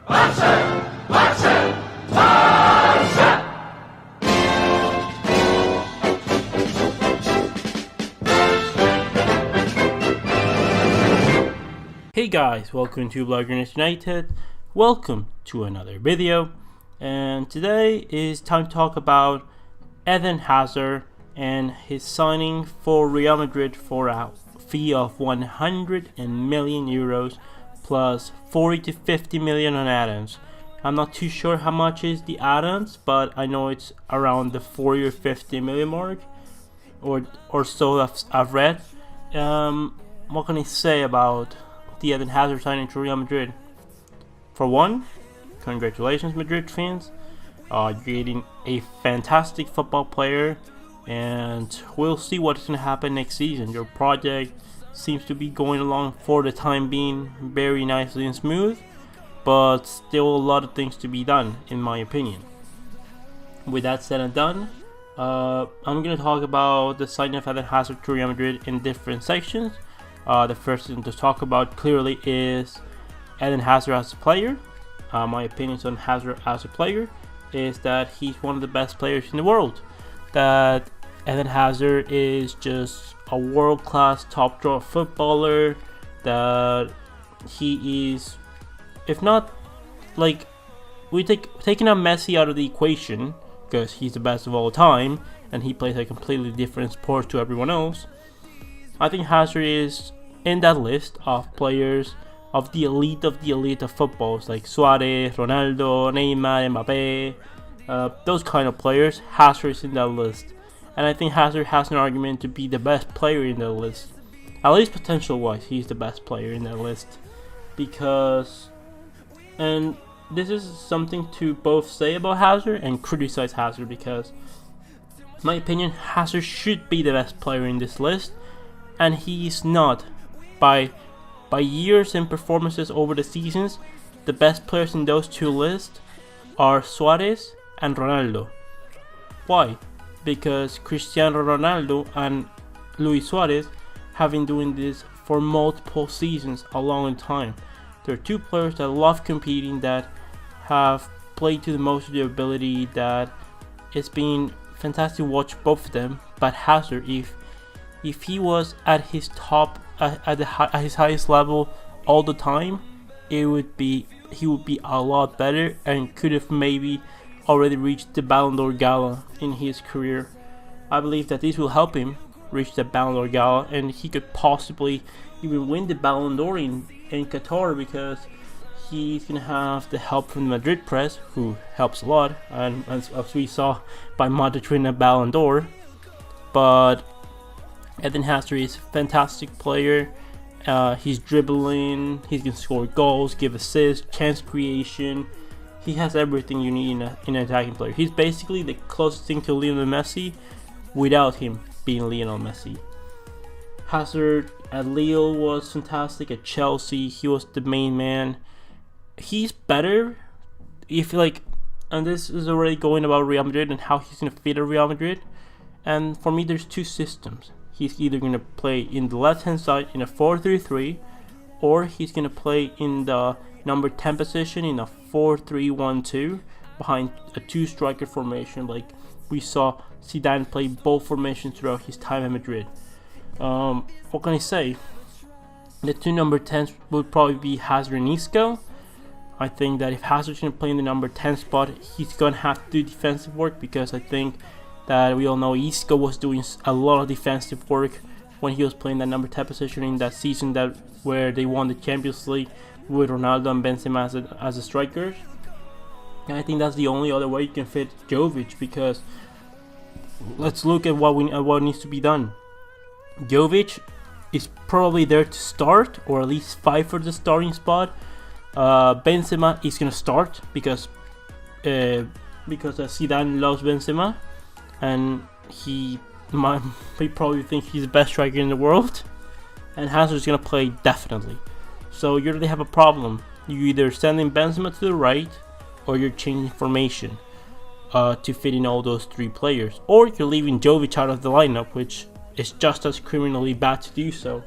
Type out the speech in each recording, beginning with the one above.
Hey guys, welcome to Bloggerness United. Welcome to another video, and today is time to talk about Eden Hazard and his signing for Real Madrid for a fee of 100 million euros plus 40 to 50 million on add-ons. I'm not too sure how much is the add-ons, but I know it's around the 40 or 50 million mark or so I've read. What can I say about the Eden Hazard signing to Real Madrid? For one, congratulations Madrid fans. You're getting a fantastic football player, and we'll see what's going to happen next season. Your project seems to be going along for the time being very nicely and smooth, but still a lot of things to be done in my opinion. With that said and done, I'm going to talk about the signing of Eden Hazard to Real Madrid in different sections. The first thing to talk about clearly is Eden Hazard as a player. My opinions on Hazard as a player is that he's one of the best players in the world. That Eden Hazard is just a world-class top-draw footballer. That he is, if not, like, taking out Messi out of the equation because he's the best of all time and he plays a completely different sport to everyone else. I think Hazard is in that list of players of the elite of footballs, like Suarez, Ronaldo, Neymar, Mbappe, those kind of players. Hazard is in that list, and I think Hazard has an argument to be the best player in that list. At least potential wise, he's the best player in that list, because, and this is something to both say about Hazard and criticize Hazard, because in my opinion Hazard should be the best player in this list, and he's not. By years and performances over the seasons, the best players in those two lists are Suarez and Ronaldo. Why? Because Cristiano Ronaldo and Luis Suarez have been doing this for multiple seasons, a long time. They're two players that love competing, that have played to the most of their ability, that it's been fantastic to watch both of them. But Hazard, if he was at his top, at his highest level all the time, he would be a lot better and could have maybe already reached the Ballon d'Or gala in his career. I believe that this will help him reach the Ballon d'Or gala, and he could possibly even win the Ballon d'Or in Qatar, because he's gonna have the help from the Madrid press, who helps a lot, and as we saw by Madrid winning a Ballon d'Or. But Eden Hazard is a fantastic player. He's dribbling, he can score goals, give assists, chance creation. He has everything you need in an attacking player. He's basically the closest thing to Lionel Messi without him being Lionel Messi. Hazard at Lille was fantastic. At Chelsea, he was the main man. He's better if, like, and this is already going about Real Madrid and how he's going to fit at Real Madrid. And for me, there's two systems. He's either going to play in the left hand side in a 4-3-3, or he's going to play in the number 10 position in a 4-3-1-2 behind a two striker formation, like we saw Zidane play both formations throughout his time at Madrid. What can I say? The two number 10s would probably be Hazard and Isco. I think that if Hazard's going to play in the number 10 spot, he's going to have to do defensive work, because I think that we all know Isco was doing a lot of defensive work when he was playing that number 10 position in that season where they won the Champions League with Ronaldo and Benzema as the strikers. And I think that's the only other way you can fit Jovic, because let's look at what needs to be done. Jovic is probably there to start, or at least fight for the starting spot. Benzema is gonna start because Zidane loves Benzema, and he probably thinks he's the best striker in the world. And Hazard's gonna play definitely. So you really have a problem. You either sending Benzema to the right, or you're changing formation to fit in all those three players, or you're leaving Jovic out of the lineup, which is just as criminally bad to do so.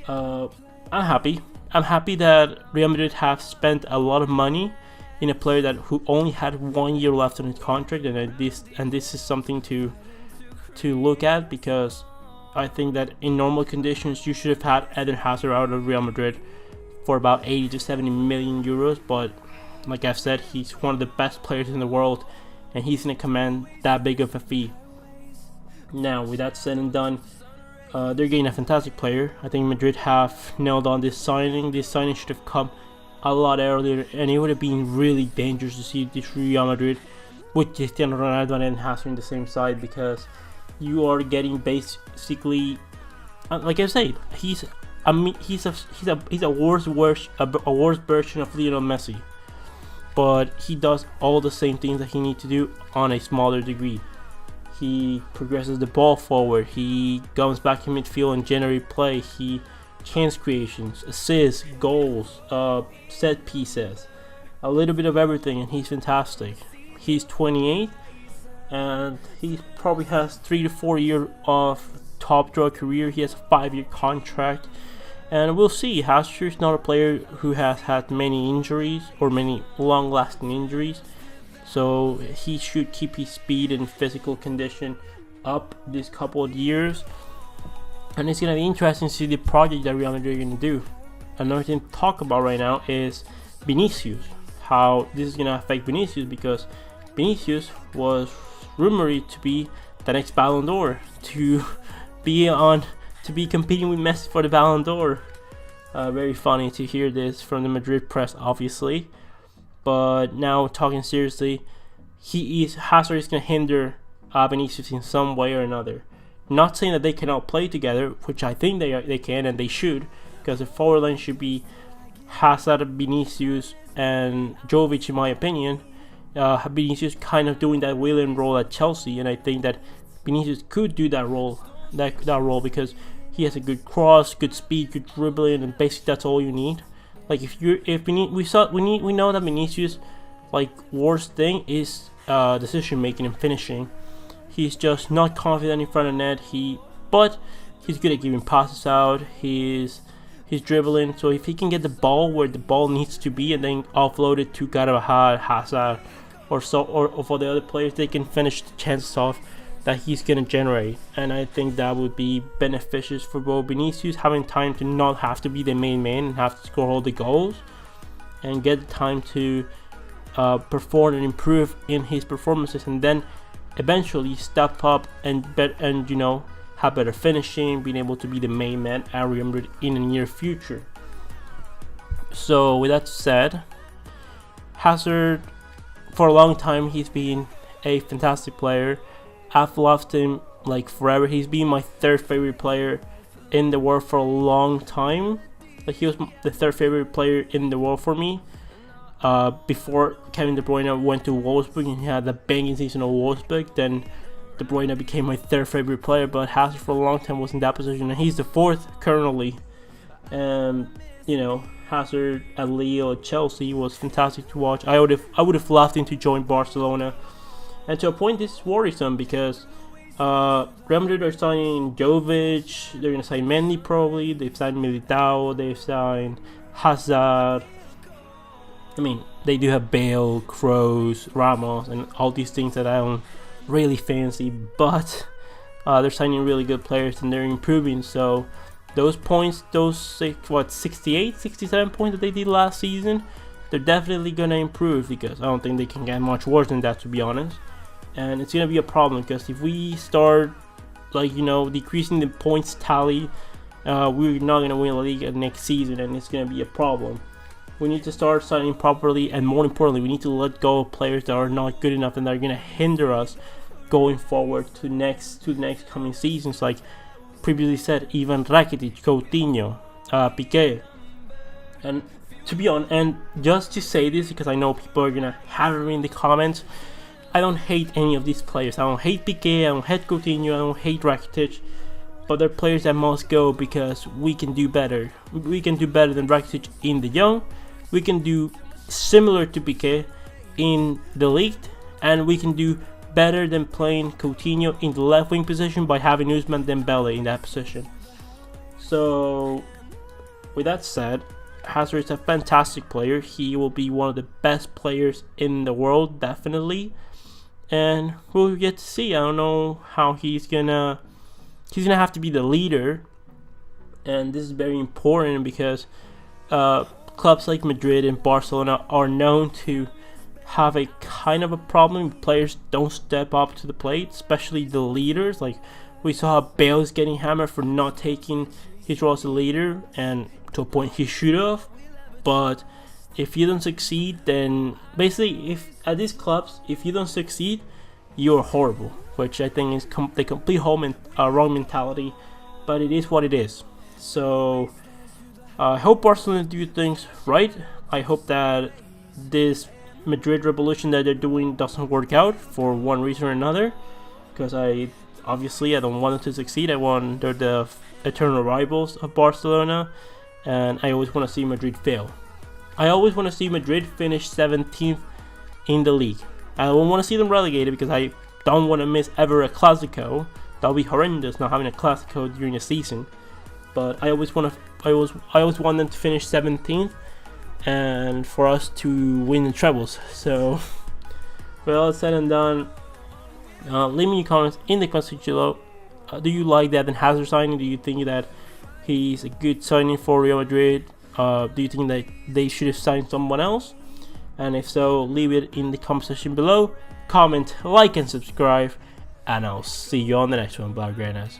I'm happy I'm happy that Real Madrid have spent a lot of money in a player who only had 1 year left on his contract, and this is something to look at, because I think that in normal conditions you should have had Eden Hazard out of Real Madrid for about 80 to 70 million euros. But like I've said, he's one of the best players in the world, and he's going to command that big of a fee. Now, with that said and done, they're getting a fantastic player. I think Madrid have nailed on this signing. This signing should have come a lot earlier, and it would have been really dangerous to see this Real Madrid with Cristiano Ronaldo and Eden Hazard in the same side, because you are getting basically, like I said, he's a worse version of Lionel Messi, but he does all the same things that he needs to do on a smaller degree. He progresses the ball forward, he comes back in midfield and generates play, he chance creations, assists, goals, set pieces, a little bit of everything, and he's fantastic. He's 28, and he probably has 3 to 4 years of top draw career. He has a 5-year contract, and we'll see. Hazard is not a player who has had many injuries or many long-lasting injuries, so he should keep his speed and physical condition up this couple of years. And it's going to be interesting to see the project that Real Madrid are going to do. Another thing to talk about right now is Vinicius, how this is going to affect Vinicius, because Vinicius was rumored to be the next Ballon d'Or, to be competing with Messi for the Ballon d'Or. Very funny to hear this from the Madrid press, obviously. But now, talking seriously, Hazard is going to hinder Vinicius in some way or another. Not saying that they cannot play together, which I think they can and they should, because the forward line should be Hazard, Vinicius, and Jovic, in my opinion. Vinicius kind of doing that Willian role at Chelsea, and I think that Vinicius could do that role, because he has a good cross, good speed, good dribbling, and basically that's all you need. Like we know that Vinicius, like, worst thing is decision making and finishing. He's just not confident in front of net. But he's good at giving passes out. He's dribbling. So if he can get the ball where the ball needs to be and then offload it to Carvajal, Hazard, or for the other players, they can finish the chances off that he's gonna generate. And I think that would be beneficial for both Vinicius, having time to not have to be the main man and have to score all the goals, and get the time to perform and improve in his performances, and then eventually step up and have better finishing, being able to be the main man at Real Madrid in the near future. So with that said, Hazard, for a long time, he's been a fantastic player. I've loved him like forever. He's been my third favorite player in the world for a long time. Like, he was the third favorite player in the world for me. Before Kevin De Bruyne went to Wolfsburg and he had the banging season of Wolfsburg, then De Bruyne became my third favorite player. But Hazard for a long time was in that position, and he's the fourth currently. Hazard at Lille, Chelsea was fantastic to watch. I would have loved him to join Barcelona, and to a point this is worrisome, because Real Madrid are signing Jovic, they're gonna sign Mendy probably, they've signed Militao, they've signed Hazard. I mean, they do have Bale, Kroos, Ramos, and all these things that I don't really fancy, but they're signing really good players and they're improving. So those points, 68, 67 points that they did last season, they're definitely going to improve, because I don't think they can get much worse than that, to be honest. And it's going to be a problem, because if we start decreasing the points tally, we're not going to win the league next season, and it's going to be a problem. We need to start signing properly, and more importantly, we need to let go of players that are not good enough and that are going to hinder us going forward to next coming seasons. Like previously said, Ivan Rakitic, Coutinho, Piqué. And to be honest, and just to say this, because I know people are going to have it in the comments, I don't hate any of these players. I don't hate Piqué, I don't hate Coutinho, I don't hate Rakitic. But they're players that must go, because we can do better. We can do better than Rakitic in the young. We can do similar to Piqué in the league, and we can do better than playing Coutinho in the left wing position by having Ousmane Dembele in that position. So with that said, Hazard is a fantastic player. He will be one of the best players in the world, definitely. And we'll get to see. I don't know how he's gonna have to be the leader, and this is very important because clubs like Madrid and Barcelona are known to have a kind of a problem. Players don't step up to the plate, especially the leaders. Like we saw Bale's getting hammered for not taking his role as a leader, and to a point he should have. But if you don't succeed, then basically, if at these clubs, if you don't succeed, you're horrible. Which I think is the complete wrong mentality. But it is what it is. So I hope Barcelona do things right. I hope that this Madrid revolution that they're doing doesn't work out for one reason or another. Because I don't want them to succeed. They're the eternal rivals of Barcelona, and I always want to see Madrid fail. I always want to see Madrid finish 17th in the league. I don't want to see them relegated because I don't want to miss ever a Clásico. That would be horrendous not having a Clásico during the season. But I always want them to finish 17th, and for us to win the trebles. So, with all said and done, leave me your comments in the comments section below. Do you like the Eden Hazard signing? Do you think that he's a good signing for Real Madrid? Do you think that they should have signed someone else? And if so, leave it in the comment section below. Comment, like, and subscribe. And I'll see you on the next one, Blaugranas.